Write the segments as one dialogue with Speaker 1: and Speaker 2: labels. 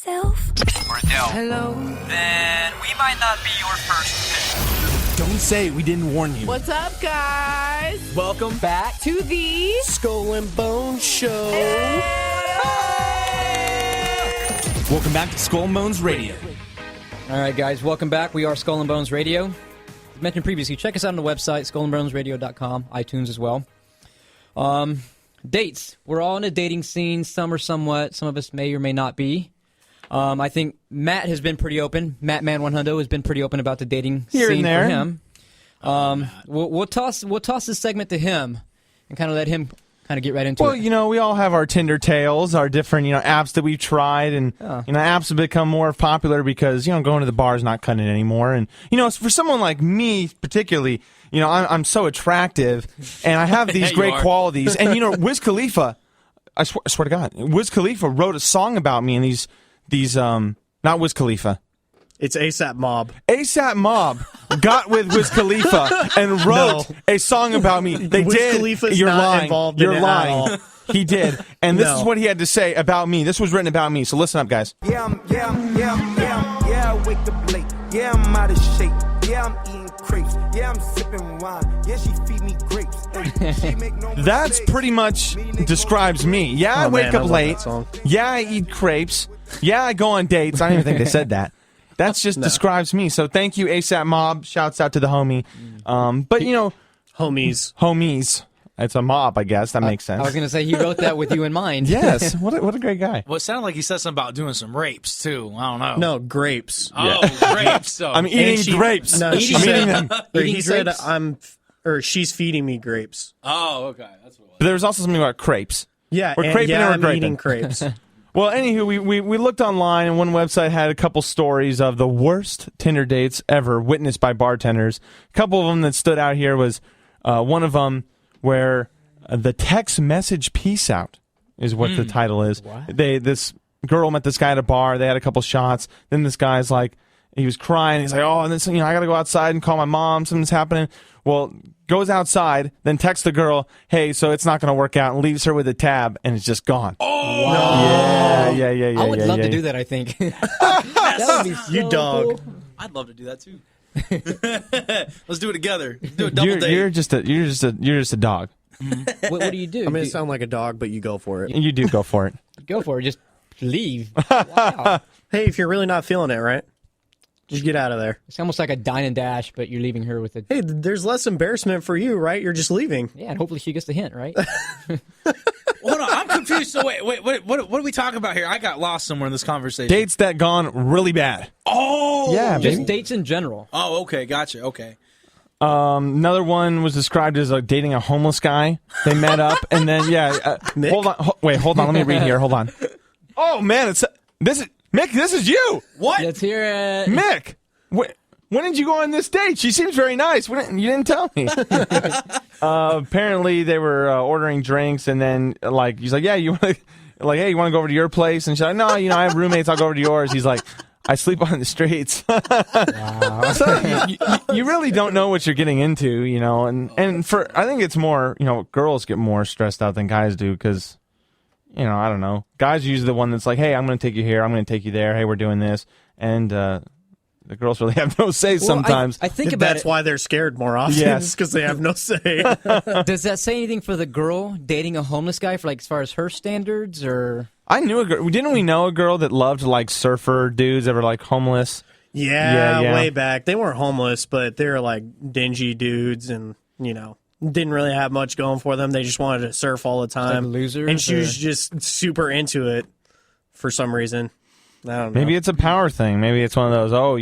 Speaker 1: yourself?
Speaker 2: Or Adele.
Speaker 3: Hello.
Speaker 2: Then we might not be your first pick.
Speaker 4: Don't say we didn't warn you.
Speaker 3: What's up, guys?
Speaker 4: Welcome
Speaker 3: Back to the
Speaker 5: Skull and Bone Show.
Speaker 4: Welcome back to Skull and Bones Radio.
Speaker 6: All right, guys, welcome back. We are Skull and Bones Radio. As mentioned previously, check us out on the website, skullandbonesradio.com, iTunes as well. Dates. We're all in a dating scene. Some are somewhat. Some of us may or may not be. I think Matt has been pretty open. Matt Man 100 has been pretty open about the dating
Speaker 4: Here
Speaker 6: scene
Speaker 4: and there.
Speaker 6: for him. We'll toss this segment to him and kind of let him kind of get right into it.
Speaker 4: Well, you know, we all have our Tinder tales, our different, apps that we've tried, and, apps have become more popular because, going to the bar is not cutting it anymore. And, for someone like me, particularly, I'm so attractive, and I have these great qualities. And, Wiz Khalifa, I swear to God, Wiz Khalifa wrote a song about me, and these not Wiz Khalifa.
Speaker 5: It's ASAP Mob.
Speaker 4: ASAP Mob got with Wiz Khalifa and wrote a song about me. They
Speaker 5: Wiz
Speaker 4: did.
Speaker 5: Khalifa's
Speaker 4: You're
Speaker 5: not
Speaker 4: lying.
Speaker 5: involved
Speaker 4: You're
Speaker 5: in it
Speaker 4: lying.
Speaker 5: at all.
Speaker 4: He did. And this is what he had to say about me. This was written about me. So listen up, guys.
Speaker 7: Yeah, I wake up late. Yeah, I'm out of shape. Yeah, I'm eating crepes. Yeah, I'm sipping wine. Yeah, she feed me grapes. Hey, she make no
Speaker 4: That's
Speaker 7: mistakes.
Speaker 4: pretty much describes me. Yeah, I wake
Speaker 5: man, I
Speaker 4: up
Speaker 5: love
Speaker 4: late.
Speaker 5: that song.
Speaker 4: Yeah, I eat crepes. Yeah, I go on dates. I don't even think they said that. That's just describes me. So thank you, ASAP Mob. Shouts out to the homie. But, homies. It's a mob, I guess. That makes sense.
Speaker 6: I was going to say, he wrote that with you in mind.
Speaker 4: Yes. What a great guy.
Speaker 8: Well, it sounded like he said something about doing some rapes, too. I don't know.
Speaker 5: No, grapes.
Speaker 8: Oh, grapes. So.
Speaker 4: I'm eating grapes.
Speaker 5: No, she
Speaker 4: I'm
Speaker 5: said,
Speaker 4: eating them.
Speaker 5: he said
Speaker 6: grapes?
Speaker 5: she's feeding me grapes.
Speaker 8: Oh, okay. That's what it was.
Speaker 4: But there was also something about crepes.
Speaker 5: Yeah,
Speaker 4: We're creping or
Speaker 5: I'm
Speaker 4: graping?
Speaker 5: eating crepes.
Speaker 4: Well, anywho, we looked online, and one website had a couple stories of the worst Tinder dates ever witnessed by bartenders. A couple of them that stood out here was one of them where the text message peace out is what the title is. This girl met this guy at a bar. They had a couple shots. Then this guy's like, he was crying. He's like, oh, and this, I got to go outside and call my mom. Something's happening. Well, goes outside, then texts the girl, hey, so it's not going to work out, and leaves her with a tab, and it's just gone.
Speaker 8: Oh!
Speaker 6: Wow.
Speaker 4: Yeah.
Speaker 6: I would love to do that, I think. That would be so
Speaker 5: You dog.
Speaker 6: cool.
Speaker 8: I'd love to do that, too. Let's do it together. Do a double date.
Speaker 4: You're just a dog.
Speaker 6: What do you do?
Speaker 5: I'm going to sound like a dog, but you go for it.
Speaker 4: You do go for it.
Speaker 6: Go for it. Just leave. Wow.
Speaker 5: Hey, if you're really not feeling it, right? Just get out of there.
Speaker 6: It's almost like a dine and dash, but you're leaving her with a...
Speaker 5: Hey, there's less embarrassment for you, right? You're just leaving.
Speaker 6: Yeah, and hopefully she gets the hint, right?
Speaker 8: Hold on. I'm confused. So, wait. What are we talking about here? I got lost somewhere in this conversation.
Speaker 4: Dates that gone really bad.
Speaker 8: Oh!
Speaker 4: Yeah,
Speaker 6: Just
Speaker 4: baby.
Speaker 6: dates in general.
Speaker 8: Oh, okay. Gotcha. Okay.
Speaker 4: Another one was described as like dating a homeless guy. They met up, and then
Speaker 5: Mick?
Speaker 4: hold on, hold on. Let me read here. Hold on. Oh man, this is Mick. This is you.
Speaker 8: What?
Speaker 6: Let's hear it.
Speaker 4: Mick. When did you go on this date? She seems very nice. You didn't tell me. Apparently, they were ordering drinks, and then he's like, "Yeah, you want to hey, you want to go over to your place?" And she's like, "No, I have roommates. I'll go over to yours." He's like, "I sleep on the streets."
Speaker 6: Wow.
Speaker 4: So you really don't know what you're getting into, and I think it's more, girls get more stressed out than guys do because, I don't know. Guys are usually the one that's like, hey, I'm going to take you here, I'm going to take you there, hey, we're doing this, and the girls really have no say sometimes.
Speaker 6: I think about
Speaker 5: That's why they're scared more often.
Speaker 4: Yes.
Speaker 5: because they have no say.
Speaker 6: Does that say anything for the girl dating a homeless guy for as far as her standards or?
Speaker 4: I knew a girl. Didn't we know a girl that loved surfer dudes that were homeless?
Speaker 5: Yeah,
Speaker 4: Yeah.
Speaker 5: way back. They weren't homeless, but they were dingy dudes and, didn't really have much going for them. They just wanted to surf all the time.
Speaker 6: losers,
Speaker 5: And she
Speaker 6: or-
Speaker 5: was just super into it for some reason. I don't know.
Speaker 4: Maybe it's a power thing. Maybe it's one of those,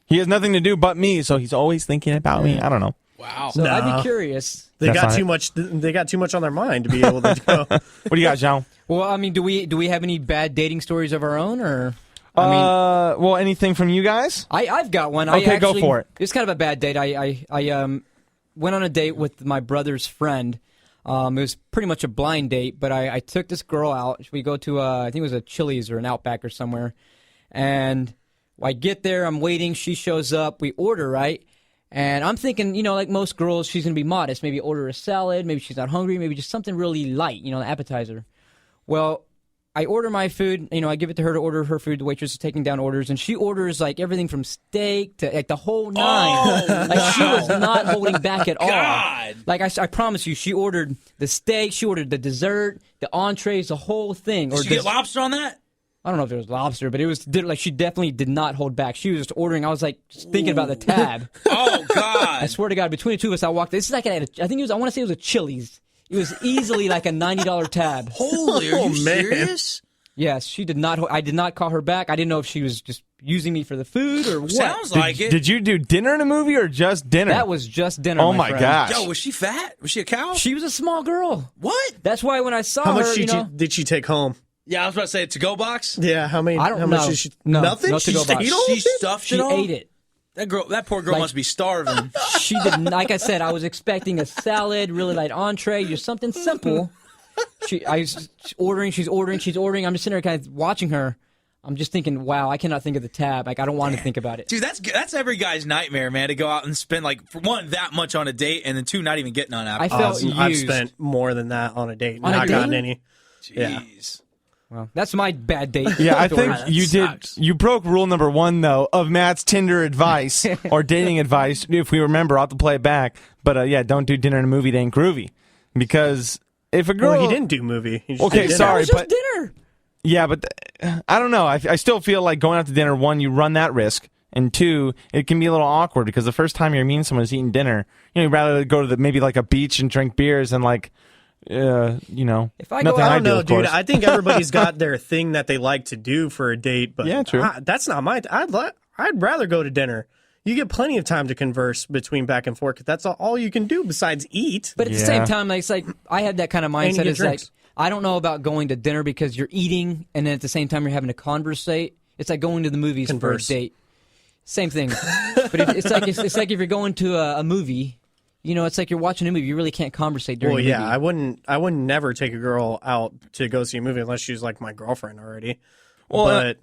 Speaker 4: he has nothing to do but me, so he's always thinking about me. I don't know.
Speaker 8: Wow.
Speaker 6: So I'd
Speaker 5: No.
Speaker 6: be curious.
Speaker 5: They
Speaker 4: That's
Speaker 5: got
Speaker 4: not
Speaker 5: too
Speaker 4: it.
Speaker 5: much. They got too much on their mind to be able to go.
Speaker 4: What do you got, Jean?
Speaker 6: Well, I mean, do we have any bad dating stories of our own, or?
Speaker 4: Well, anything from you guys?
Speaker 6: I've got one.
Speaker 4: Okay, go for it.
Speaker 6: It's kind of a bad date. I went on a date with my brother's friend. It was pretty much a blind date, but I took this girl out. We go to I think it was a Chili's or an Outback or somewhere, and I get there. I'm waiting. She shows up. We order, right? And I'm thinking, like most girls, she's going to be modest. Maybe order a salad. Maybe she's not hungry. Maybe just something really light, an appetizer. Well, I order my food. I give it to her to order her food. The waitress is taking down orders, and she orders like everything from steak to like the whole nine. Like she was not holding back at all.
Speaker 8: God.
Speaker 6: Like I promise you, she ordered the steak, she ordered the dessert, the entrees, the whole thing.
Speaker 8: Did you get lobster on that?
Speaker 6: I don't know if it was lobster, but it was like she definitely did not hold back. She was just ordering. I was like just thinking about the tab.
Speaker 8: Oh God!
Speaker 6: I swear to God, between the two of us, I walked. This is like I think it was. I want to say it was a Chili's. It was easily like a $90 tab.
Speaker 8: Holy, are you serious?
Speaker 6: Yes, she did not. I did not call her back. I didn't know if she was just using me for the food or what.
Speaker 8: Sounds like it.
Speaker 4: Did you do dinner in a movie or just dinner?
Speaker 6: That was just dinner.
Speaker 4: Oh my
Speaker 6: friend.
Speaker 4: gosh!
Speaker 8: Yo, was she fat? Was she a cow?
Speaker 6: She was a small girl.
Speaker 8: What?
Speaker 6: That's why when I saw
Speaker 5: How
Speaker 6: her,
Speaker 5: much did she take home?
Speaker 8: Yeah, I was about to say a to-go box.
Speaker 5: Yeah, how many?
Speaker 6: I don't
Speaker 5: how much
Speaker 6: know.
Speaker 5: did she?
Speaker 6: No,
Speaker 5: nothing.
Speaker 6: no
Speaker 5: She
Speaker 6: to-go
Speaker 5: stayed
Speaker 6: box.
Speaker 5: all
Speaker 8: She
Speaker 5: of it?
Speaker 8: stuffed
Speaker 6: She
Speaker 8: it all.
Speaker 6: ate it.
Speaker 8: That poor girl must be starving.
Speaker 6: She didn't. Like I said, I was expecting a salad, really light entree, just something simple. I was ordering. She's ordering. I'm just sitting there, kind of watching her. I'm just thinking, wow, I cannot think of the tab. Like I don't want to think about it.
Speaker 8: Dude, that's every guy's nightmare, man. To go out and spend like for one that much on a date, and then two not even getting on
Speaker 6: I
Speaker 8: after.
Speaker 6: felt used.
Speaker 5: I've spent more than that on a date.
Speaker 6: On a
Speaker 5: Not
Speaker 6: date?
Speaker 5: gotten any. Yeah.
Speaker 8: Jeez.
Speaker 6: Well, that's my bad date.
Speaker 4: Yeah, I think
Speaker 8: That
Speaker 4: you
Speaker 8: sucks.
Speaker 4: did. You broke rule number 1 though of Matt's Tinder advice or dating advice. If we remember, I'll have to play it back. But yeah, don't do dinner in a movie. It ain't groovy because if a girl,
Speaker 5: Well, he didn't do movie. He just
Speaker 4: Okay,
Speaker 5: did dinner.
Speaker 4: sorry.
Speaker 6: It was just
Speaker 4: but-
Speaker 6: dinner.
Speaker 4: Yeah, but I don't know. I still feel like going out to dinner. 1, you run that risk, and 2, it can be a little awkward because the first time you're meeting someone who's eating dinner, you'd rather go to maybe like a beach and drink beers and like,
Speaker 6: If I go
Speaker 4: nothing
Speaker 6: out-
Speaker 5: I
Speaker 4: I
Speaker 5: don't
Speaker 4: do,
Speaker 5: know,
Speaker 4: of
Speaker 5: dude.
Speaker 4: course.
Speaker 5: I think everybody's got their thing that they like to do for a date, but
Speaker 4: Yeah, true.
Speaker 5: That's not my. I'd rather go to dinner. You get plenty of time to converse between back and forth. 'Cause that's all you can do besides eat.
Speaker 6: But at the
Speaker 4: Yeah.
Speaker 6: same time, like, it's like I had that kind of
Speaker 5: you
Speaker 6: mindset.
Speaker 5: get
Speaker 6: It's like
Speaker 5: drinks.
Speaker 6: I don't know about going to dinner because you're eating, and then at the same time you're having to conversate. It's like going to the movies
Speaker 5: Converse.
Speaker 6: for a date. Same thing. But it's like if you're going to a movie, it's like you're watching a movie. You really can't conversate during
Speaker 5: Well,
Speaker 6: the
Speaker 5: yeah,
Speaker 6: movie.
Speaker 5: I wouldn't never take a girl out to go see a movie unless she's like my girlfriend already.
Speaker 4: Well,
Speaker 5: but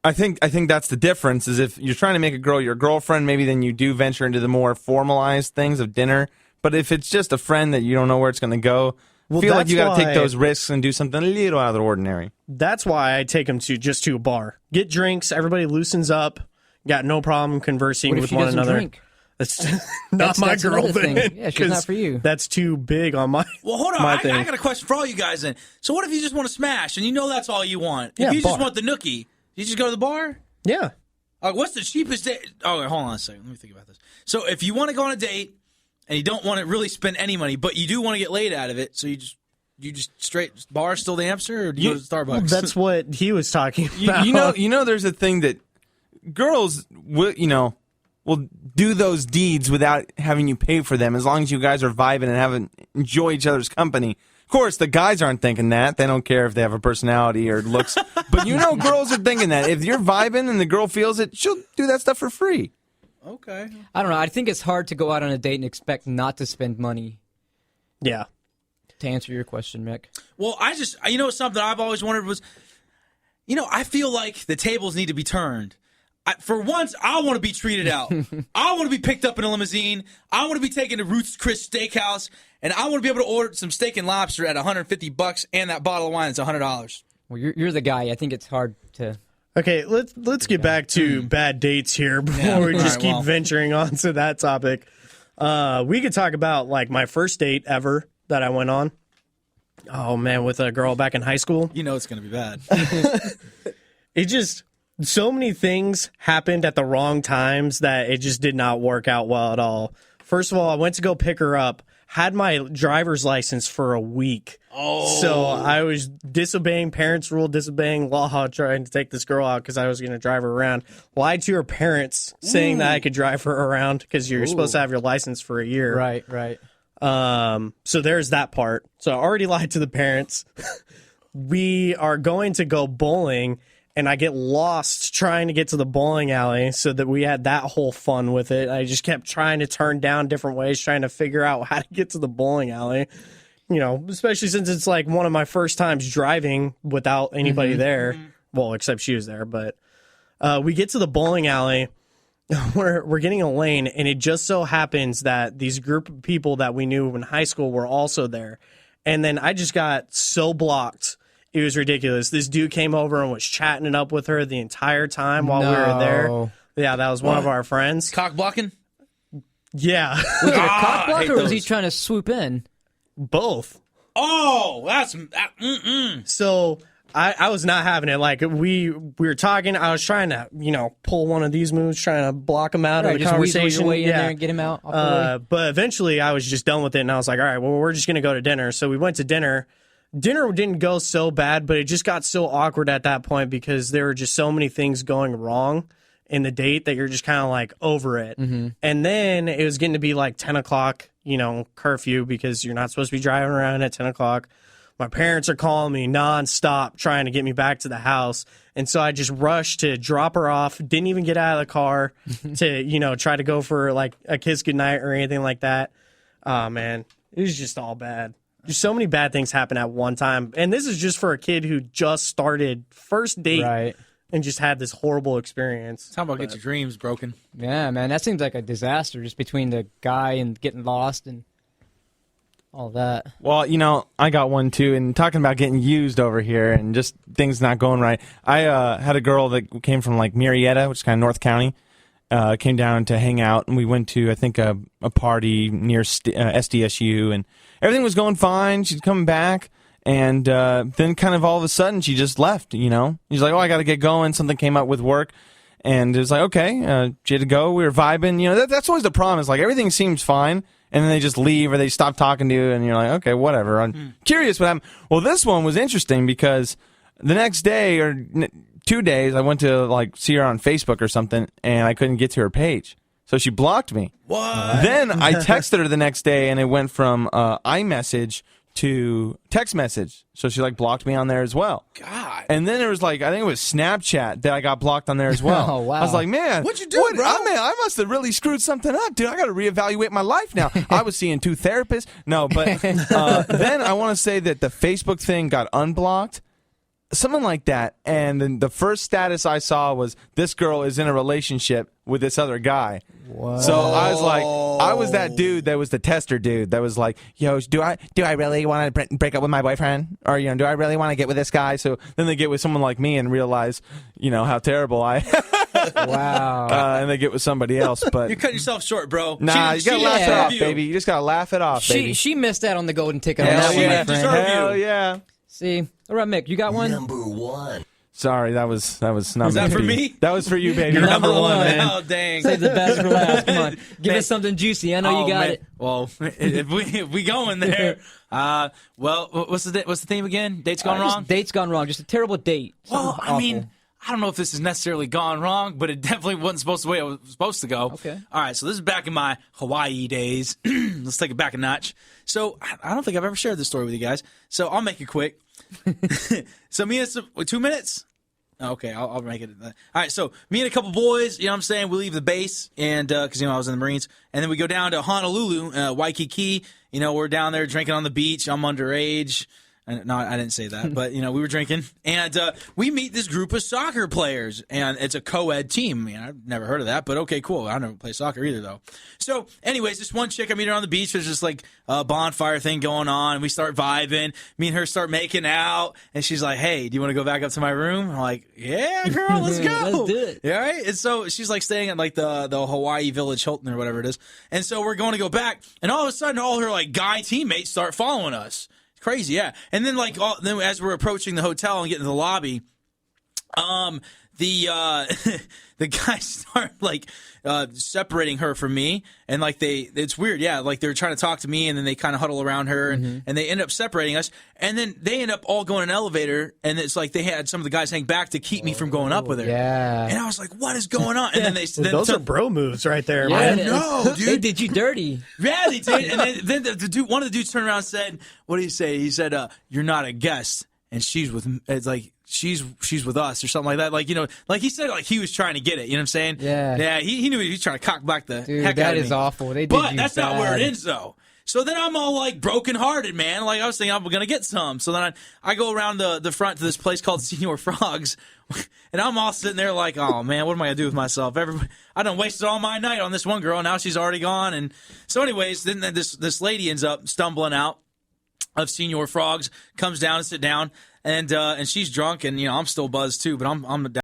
Speaker 4: I think that's the difference. Is if you're trying to make a girl your girlfriend, maybe then you do venture into the more formalized things of dinner. But if it's just a friend that you don't know where it's going to go,
Speaker 5: Well,
Speaker 4: feel like
Speaker 5: that's
Speaker 4: you got to
Speaker 5: why-
Speaker 4: take those risks and do something a little out of the ordinary.
Speaker 5: that's why I take them to a bar, get drinks. Everybody loosens up. Got no problem conversing
Speaker 6: What if
Speaker 5: with
Speaker 6: she
Speaker 5: one
Speaker 6: doesn't
Speaker 5: another.
Speaker 6: drink?
Speaker 5: That's not my
Speaker 6: that's
Speaker 5: girl
Speaker 6: another thing.
Speaker 5: then.
Speaker 6: Yeah, she's not
Speaker 5: 'cause
Speaker 6: for you.
Speaker 5: That's too big on my.
Speaker 8: Well, hold on.
Speaker 5: my
Speaker 8: I
Speaker 5: thing.
Speaker 8: got a question for all you guys then. So what if you just want to smash and you know that's all you want?
Speaker 5: Yeah,
Speaker 8: if you just
Speaker 5: bar.
Speaker 8: want the nookie, you just go to the bar?
Speaker 5: Yeah.
Speaker 8: What's the cheapest date? Oh, wait, hold on a second. Let me think about this. So if you want to go on a date and you don't want to really spend any money, but you do want to get laid out of it, so you just straight bar still the answer, or do you go to Starbucks?
Speaker 5: That's what he was talking about.
Speaker 4: You know, there's a thing that girls will do those deeds without having you pay for them, as long as you guys are vibing and enjoy each other's company. Of course, the guys aren't thinking that. They don't care if they have a personality or looks. But girls are thinking that. If you're vibing and the girl feels it, she'll do that stuff for free.
Speaker 8: Okay.
Speaker 6: I don't know. I think it's hard to go out on a date and expect not to spend money.
Speaker 5: Yeah.
Speaker 6: To answer your question, Mick.
Speaker 8: Well, something I've always wondered was, I feel like the tables need to be turned. For once, I want to be treated out. I want to be picked up in a limousine. I want to be taken to Ruth's Chris Steakhouse, and I want to be able to order some steak and lobster at $150 and that bottle of wine that's $100.
Speaker 6: Well, you're the guy. I think it's hard to.
Speaker 5: Okay, let's get back to bad dates here before
Speaker 8: Yeah.
Speaker 5: we just
Speaker 8: All right,
Speaker 5: keep
Speaker 8: well.
Speaker 5: venturing onto that topic. We could talk about like my first date ever that I went on. Oh man, with a girl back in high school.
Speaker 8: You know it's going to be bad.
Speaker 5: It just so many things happened at the wrong times that it just did not work out well at all. First of all, I went to go pick her up, had my driver's license for a week. Oh. So I was disobeying parents' rule, disobeying law, trying to take this girl out because I was going to drive her around. Lied to her parents saying that I could drive her around because you're supposed to have your license for a year.
Speaker 6: Right.
Speaker 5: So there's that part. So I already lied to the parents. We are going to go bowling, and I get lost trying to get to the bowling alley, so that we had that whole fun with it. I just kept trying to turn down different ways, trying to figure out how to get to the bowling alley. Especially since it's like one of my first times driving without anybody there. Well, except she was there. But we get to the bowling alley. We're getting a lane, and it just so happens that these group of people that we knew in high school were also there. And then I just got so blocked. It was ridiculous. This dude came over and was chatting it up with her the entire time while we were there.
Speaker 6: No.
Speaker 5: Yeah, that was one of our friends.
Speaker 8: Cock blocking?
Speaker 5: Yeah,
Speaker 6: Was it a cock block,
Speaker 8: hate
Speaker 6: or was he
Speaker 8: those.
Speaker 6: trying to swoop in?
Speaker 5: both.
Speaker 8: Oh, that's
Speaker 5: So I was not having it. Like we were talking. I was trying to pull one of these moves, trying to block him out
Speaker 6: Right,
Speaker 5: of the
Speaker 6: just weasel
Speaker 5: conversation.
Speaker 6: your way in there and get him out. Off the way.
Speaker 5: But eventually, I was just done with it, and I was like, all right, well, we're just gonna go to dinner. So we went to dinner. Dinner didn't go so bad, but it just got so awkward at that point because there were just so many things going wrong in the date that you're just kind of like over it. And then it was getting to be like 10 o'clock, curfew, because you're not supposed to be driving around at 10 o'clock. My parents are calling me nonstop trying to get me back to the house. And so I just rushed to drop her off, didn't even get out of the car to, try to go for like a kiss goodnight or anything like that. Oh, man, it was just all bad. Just so many bad things happen at one time. And this is just for a kid who just started first date
Speaker 6: Right.
Speaker 5: and just had this horrible experience.
Speaker 8: how about get your dreams broken?
Speaker 6: Yeah, man, that seems like a disaster just between the guy and getting lost and all that.
Speaker 4: Well, I got one too, and talking about getting used over here and just things not going right. I had a girl that came from like Marietta, which is kind of North County, came down to hang out, and we went to, I think, a party near SDSU, and everything was going fine. She'd come back, and then kind of all of a sudden she just left, She's like, oh, I got to get going. Something came up with work. And it was like, okay, she had to go. We were vibing. That's always the problem. Is like everything seems fine, and then they just leave or they stop talking to you, and you're like, okay, whatever. I'm curious what happened. Well, this one was interesting because the next day or 2 days, I went to like see her on Facebook or something, and I couldn't get to her page, so she blocked me.
Speaker 8: What?
Speaker 4: Then I texted her the next day, and it went from iMessage to text message. So she like blocked me on there as well.
Speaker 8: God.
Speaker 4: And then there was like, I think it was Snapchat that I got blocked on there as well.
Speaker 6: Oh, wow.
Speaker 4: I was like, man,
Speaker 8: What'd you do, bro?
Speaker 4: I must have really screwed something up, dude. I got to reevaluate my life now. I was seeing 2 therapists. No, but then I want to say that the Facebook thing got unblocked. Something like that. And then the first status I saw was this girl is in a relationship with this other guy.
Speaker 6: What?
Speaker 4: So I was like, I was that dude that was the tester dude that was like, yo, do I really want to break up with my boyfriend? Or, do I really want to get with this guy? So then they get with someone like me and realize, how terrible I
Speaker 6: Wow.
Speaker 4: and they get with somebody else. But
Speaker 8: You're cutting yourself short, bro.
Speaker 4: nah, you got to laugh it
Speaker 6: yeah.
Speaker 4: off, baby. You just got to laugh it off, baby.
Speaker 6: She missed out on the golden ticket on
Speaker 4: Hell
Speaker 6: that one,
Speaker 4: yeah.
Speaker 6: my friend.
Speaker 8: Deserve
Speaker 4: Hell
Speaker 8: you.
Speaker 4: yeah.
Speaker 6: See, all right, Mick, you got one?
Speaker 4: Sorry, that was not
Speaker 8: Was
Speaker 4: meant
Speaker 8: that
Speaker 4: to
Speaker 8: for
Speaker 4: be.
Speaker 8: me?
Speaker 4: That was for you, baby.
Speaker 6: You're number one,
Speaker 5: man.
Speaker 8: Oh, dang.
Speaker 6: Save the best for last. Come on, give
Speaker 8: Man.
Speaker 6: us something juicy. I know you got
Speaker 8: man.
Speaker 6: it.
Speaker 8: Well, if we going there, well, what's the theme again? Dates gone
Speaker 6: Just
Speaker 8: wrong?
Speaker 6: Date's gone wrong. Just a terrible date.
Speaker 8: Well,
Speaker 6: Something
Speaker 8: I mean,
Speaker 6: awful.
Speaker 8: I don't know if this has necessarily gone wrong, but it definitely wasn't supposed to the way it was supposed to go.
Speaker 6: Okay.
Speaker 8: All right, so this is back in my Hawaii days. Let's take it back a notch. So I don't think I've ever shared this story with you guys, so I'll make it quick. So me and 2 minutes? Okay, I'll make it. All right, so me and a couple boys, we leave the base, and because I was in the Marines, and then we go down to Honolulu, Waikiki. We're down there drinking on the beach. I'm underage. No, I didn't say that, but we were drinking, and we meet this group of soccer players, and it's a co-ed team. I've never heard of that, but okay, cool. I never play soccer either, though. So, anyways, this one chick I meet her on the beach. There's just like a bonfire thing going on, and we start vibing. Me and her start making out, and she's like, "Hey, do you want to go back up to my room?" I'm like, "Yeah, girl, let's go.
Speaker 6: Let's do it."
Speaker 8: Yeah, right. And so she's like staying at like the Hawaii Village Hilton or whatever it is, and so we're going to go back, and all of a sudden, all her like guy teammates start following us. Crazy, yeah. And then then as we're approaching the hotel and getting to the lobby, the guys start like separating her from me, and like it's weird, yeah. Like they're trying to talk to me, and then they kind of huddle around her, and they end up separating us, and then they end up all going in an elevator, and it's like they had some of the guys hang back to keep me from going up with her.
Speaker 6: Yeah.
Speaker 8: And I was like, what is going on? And then
Speaker 5: Those are bro moves right there,
Speaker 6: Yeah,
Speaker 5: man.
Speaker 6: it is.
Speaker 8: know, dude.
Speaker 6: They did you dirty.
Speaker 8: Yeah, they did. And then the dude, one of the dudes turned around and said, "What did he say?" He said, "You're not a guest, and she's with." It's like she's with us or something like that. Like like he said, like he was trying to get it. You know what I'm saying?
Speaker 6: Yeah.
Speaker 8: Yeah. He knew he was trying to cock back the
Speaker 6: Dude,
Speaker 8: heck out
Speaker 6: that
Speaker 8: of me.
Speaker 6: is awful. They did
Speaker 8: But
Speaker 6: you
Speaker 8: that's not where it
Speaker 6: bad.
Speaker 8: ends though. So then I'm all like brokenhearted, man. Like I was thinking I'm gonna get some. So then I go around the front to this place called Senior Frogs, and I'm all sitting there like, oh man, what am I gonna do with myself? I done wasted all my night on this one girl. Now she's already gone. And so anyways, then this lady ends up stumbling out. of Senior Frogs comes down to sit down, and she's drunk, and I'm still buzzed too, but I'm down.